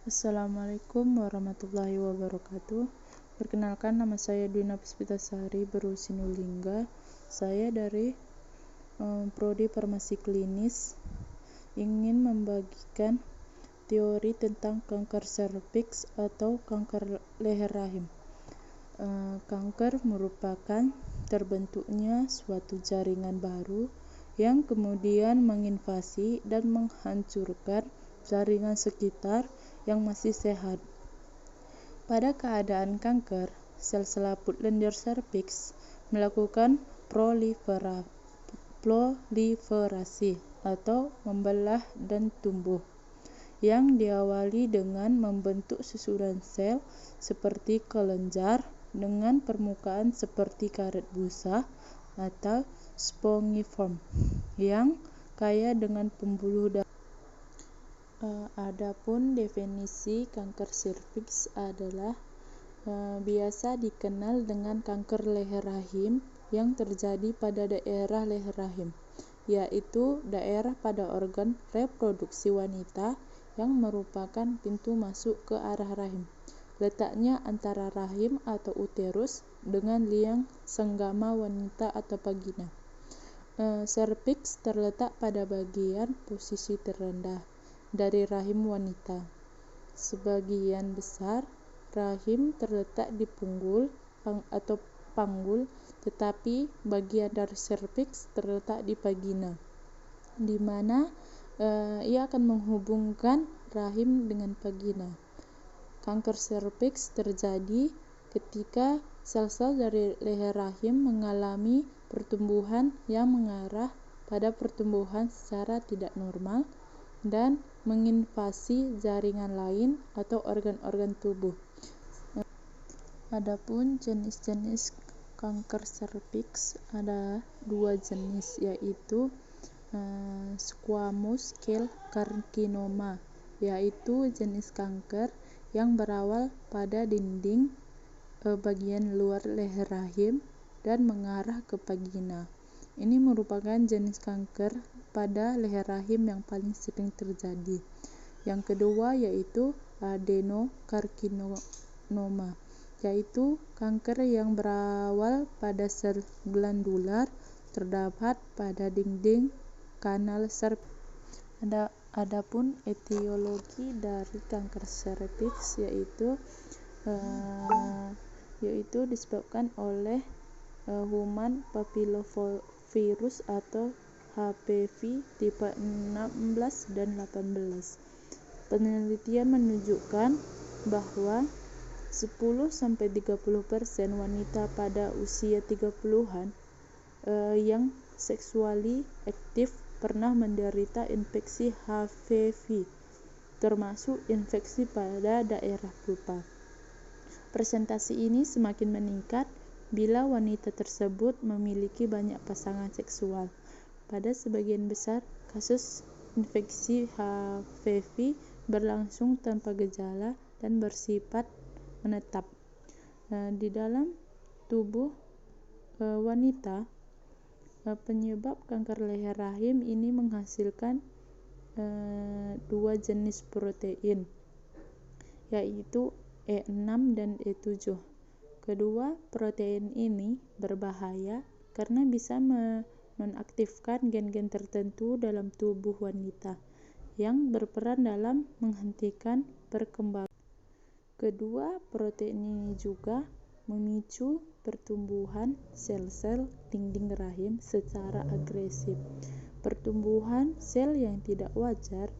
Assalamualaikum warahmatullahi wabarakatuh. Perkenalkan, nama saya Dwina Puspitasari Berusinulingga. Saya dari Prodi Farmasi Klinis ingin membagikan teori tentang kanker serviks atau kanker leher rahim. Kanker merupakan terbentuknya suatu jaringan baru yang kemudian menginvasi dan menghancurkan jaringan sekitar yang masih sehat. Pada keadaan kanker, sel selaput lendir serviks melakukan proliferasi atau membelah dan tumbuh, yang diawali dengan membentuk susunan sel seperti kelenjar dengan permukaan seperti karet busa atau spongiform yang kaya dengan pembuluh darah. Adapun definisi kanker serviks adalah biasa dikenal dengan kanker leher rahim yang terjadi pada daerah leher rahim, yaitu daerah pada organ reproduksi wanita yang merupakan pintu masuk ke arah rahim. Letaknya antara rahim atau uterus dengan liang senggama wanita atau vagina. Serviks terletak pada bagian posisi terendah dari rahim wanita. Sebagian besar rahim terletak di punggul atau panggul, tetapi bagian dari serviks terletak di vagina, di mana ia akan menghubungkan rahim dengan vagina. Kanker serviks terjadi ketika sel-sel dari leher rahim mengalami pertumbuhan yang mengarah pada pertumbuhan secara tidak normal dan menginvasi jaringan lain atau organ-organ tubuh. Adapun jenis-jenis kanker serviks ada dua jenis, yaitu squamous cell carcinoma, yaitu jenis kanker yang berawal pada dinding bagian luar leher rahim dan mengarah ke vagina. Ini merupakan jenis kanker pada leher rahim yang paling sering terjadi. Yang kedua yaitu adenokarsinoma, yaitu kanker yang berawal pada sel glandular terdapat pada dinding kanal serviks. Adapun etiologi dari kanker serviks yaitu disebabkan oleh human papillovirus atau HPV tipe 16 dan 18. Penelitian menunjukkan bahwa 10-30% wanita pada usia 30-an yang seksually aktif pernah menderita infeksi HPV, termasuk infeksi pada daerah vulva. Presentasi ini semakin meningkat bila wanita tersebut memiliki banyak pasangan seksual. Pada sebagian besar kasus, infeksi HPV berlangsung tanpa gejala dan bersifat menetap di dalam tubuh wanita. Penyebab kanker leher rahim ini menghasilkan dua jenis protein, yaitu E6 dan E7. Kedua protein ini berbahaya karena bisa menonaktifkan gen-gen tertentu dalam tubuh wanita yang berperan dalam menghentikan perkembangan. Kedua protein ini juga memicu pertumbuhan sel-sel dinding rahim secara agresif. Pertumbuhan sel yang tidak wajar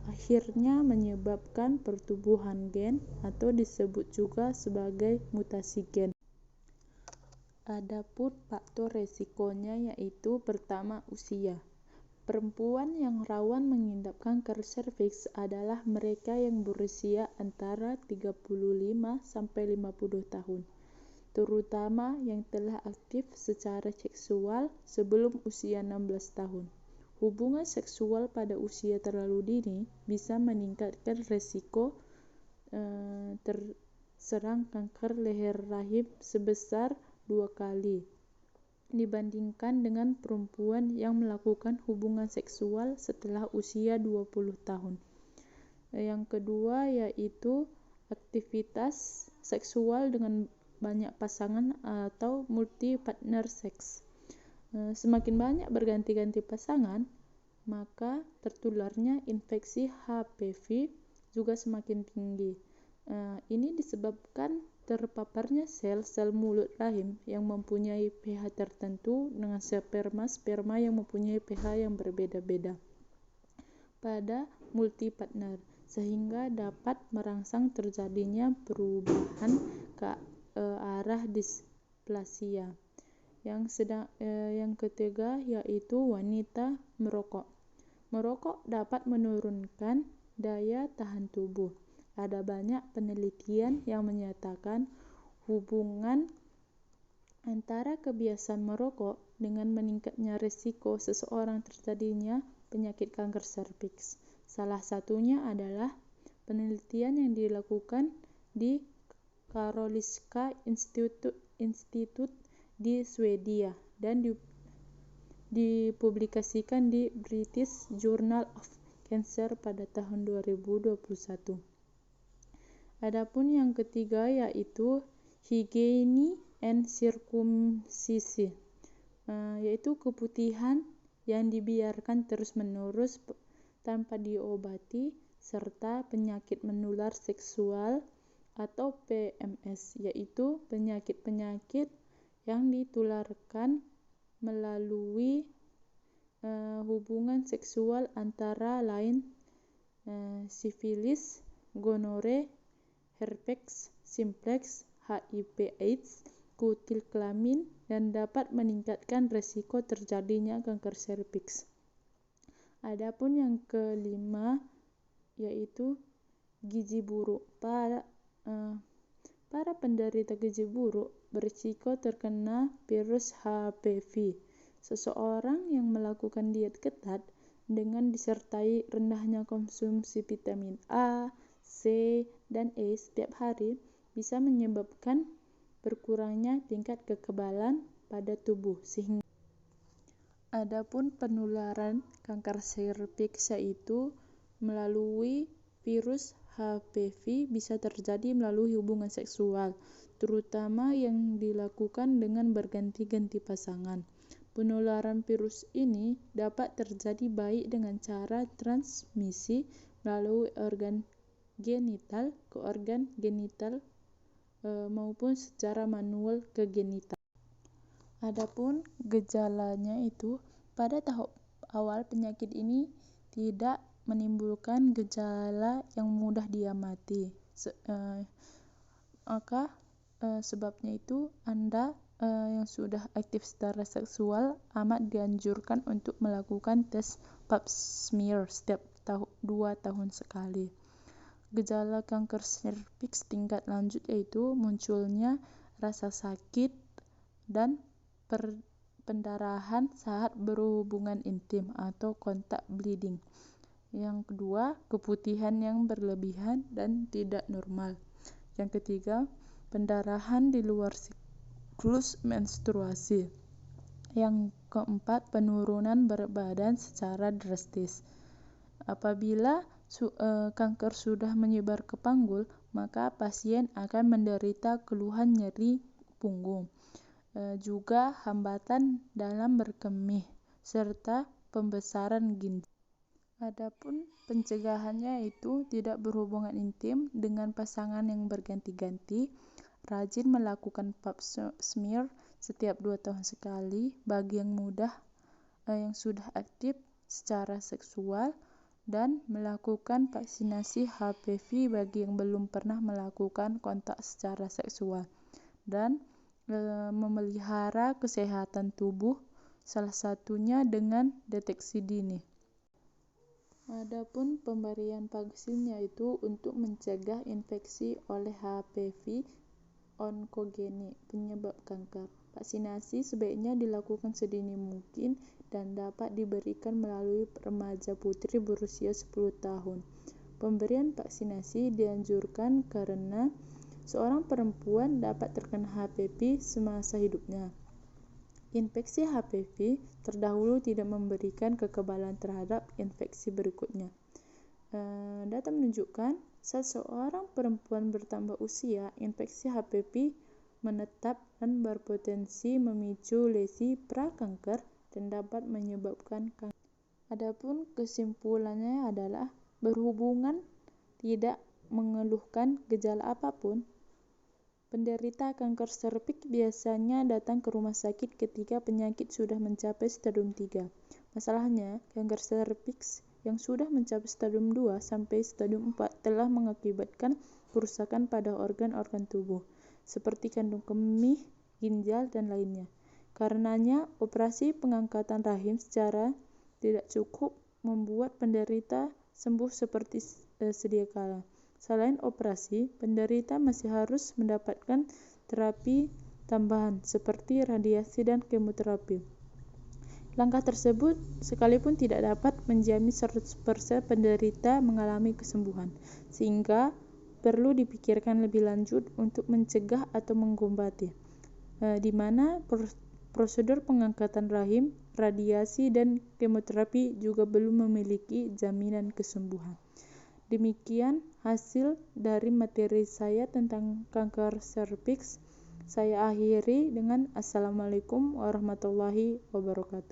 akhirnya menyebabkan pertumbuhan gen atau disebut juga sebagai mutasi gen. Adapun faktor resikonya yaitu pertama, usia. Perempuan yang rawan mengidap kanker serviks adalah mereka yang berusia antara 35-50 tahun, terutama yang telah aktif secara seksual sebelum usia 16 tahun. Hubungan seksual pada usia terlalu dini bisa meningkatkan resiko terserang kanker leher rahim sebesar 2 kali dibandingkan dengan perempuan yang melakukan hubungan seksual setelah usia 20 tahun. Yang kedua yaitu aktivitas seksual dengan banyak pasangan atau multi partner seks. Semakin banyak berganti-ganti pasangan, maka tertularnya infeksi HPV juga semakin tinggi. Ini disebabkan terpaparnya sel-sel mulut rahim yang mempunyai pH tertentu dengan sperma yang mempunyai pH yang berbeda-beda pada multi partner, sehingga dapat merangsang terjadinya perubahan ke arah displasia. Yang ketiga yaitu wanita merokok. Merokok dapat menurunkan daya tahan tubuh. Ada banyak penelitian yang menyatakan hubungan antara kebiasaan merokok dengan meningkatnya risiko seseorang terjadinya penyakit kanker serviks. Salah satunya adalah penelitian yang dilakukan di Karolinska Institute di Swedia dan dipublikasikan di British Journal of Cancer pada tahun 2021. Adapun yang ketiga yaitu hygiene and circumcision, yaitu keputihan yang dibiarkan terus-menerus tanpa diobati, serta penyakit menular seksual atau PMS, yaitu penyakit-penyakit yang ditularkan melalui hubungan seksual antara lain sifilis, gonore, herpes simplex, HIV/AIDS, kutil kelamin, dan dapat meningkatkan risiko terjadinya kanker serviks. Adapun yang kelima yaitu gizi buruk. Para penderita gizi buruk berisiko terkena virus HPV. Seseorang yang melakukan diet ketat dengan disertai rendahnya konsumsi vitamin A, C, dan E setiap hari bisa menyebabkan berkurangnya tingkat kekebalan pada tubuh. Sehingga adapun penularan kanker serviks yaitu melalui virus HPV bisa terjadi melalui hubungan seksual, terutama yang dilakukan dengan berganti-ganti pasangan. Penularan virus ini dapat terjadi baik dengan cara transmisi melalui organ genital ke organ genital maupun secara manual ke genital. Adapun gejalanya itu, pada tahap awal penyakit ini tidak menimbulkan gejala yang mudah diamati. Sebabnya itu Anda yang sudah aktif secara seksual amat dianjurkan untuk melakukan tes pap smear setiap 2 tahun sekali. Gejala kanker serviks tingkat lanjut yaitu munculnya rasa sakit dan pendarahan saat berhubungan intim atau kontak bleeding. Yang kedua, keputihan yang berlebihan dan tidak normal. Yang ketiga, pendarahan di luar siklus menstruasi. Yang keempat, penurunan berat badan secara drastis. Apabila kanker sudah menyebar ke panggul, maka pasien akan menderita keluhan nyeri punggung, juga hambatan dalam berkemih, serta pembesaran ginjal. Adapun pencegahannya itu tidak berhubungan intim dengan pasangan yang berganti-ganti, rajin melakukan pap smear setiap 2 tahun sekali bagi yang yang sudah aktif secara seksual, dan melakukan vaksinasi HPV bagi yang belum pernah melakukan kontak secara seksual, dan memelihara kesehatan tubuh, salah satunya dengan deteksi dini. Adapun pemberian vaksin yaitu untuk mencegah infeksi oleh HPV onkogenik penyebab kanker. Vaksinasi sebaiknya dilakukan sedini mungkin dan dapat diberikan melalui remaja putri berusia 10 tahun. Pemberian vaksinasi dianjurkan karena seorang perempuan dapat terkena HPV semasa hidupnya. Infeksi HPV terdahulu tidak memberikan kekebalan terhadap infeksi berikutnya. Data menunjukkan saat seorang perempuan bertambah usia, infeksi HPV menetap dan berpotensi memicu lesi prakanker dan dapat menyebabkan kanker. Adapun kesimpulannya adalah berhubungan tidak mengeluhkan gejala apapun, penderita kanker serviks biasanya datang ke rumah sakit ketika penyakit sudah mencapai stadium 3. Masalahnya, kanker serviks yang sudah mencapai stadium 2 sampai stadium 4 telah mengakibatkan kerusakan pada organ-organ tubuh, seperti kandung kemih, ginjal, dan lainnya. Karenanya, operasi pengangkatan rahim secara tidak cukup membuat penderita sembuh seperti sedia kala. Selain operasi, penderita masih harus mendapatkan terapi tambahan seperti radiasi dan kemoterapi. Langkah tersebut sekalipun tidak dapat menjamin 100% penderita mengalami kesembuhan, sehingga perlu dipikirkan lebih lanjut untuk mencegah atau mengobati, di mana prosedur pengangkatan rahim, radiasi, dan kemoterapi juga belum memiliki jaminan kesembuhan. Demikian hasil dari materi saya tentang kanker serviks. Saya akhiri dengan Assalamualaikum warahmatullahi wabarakatuh.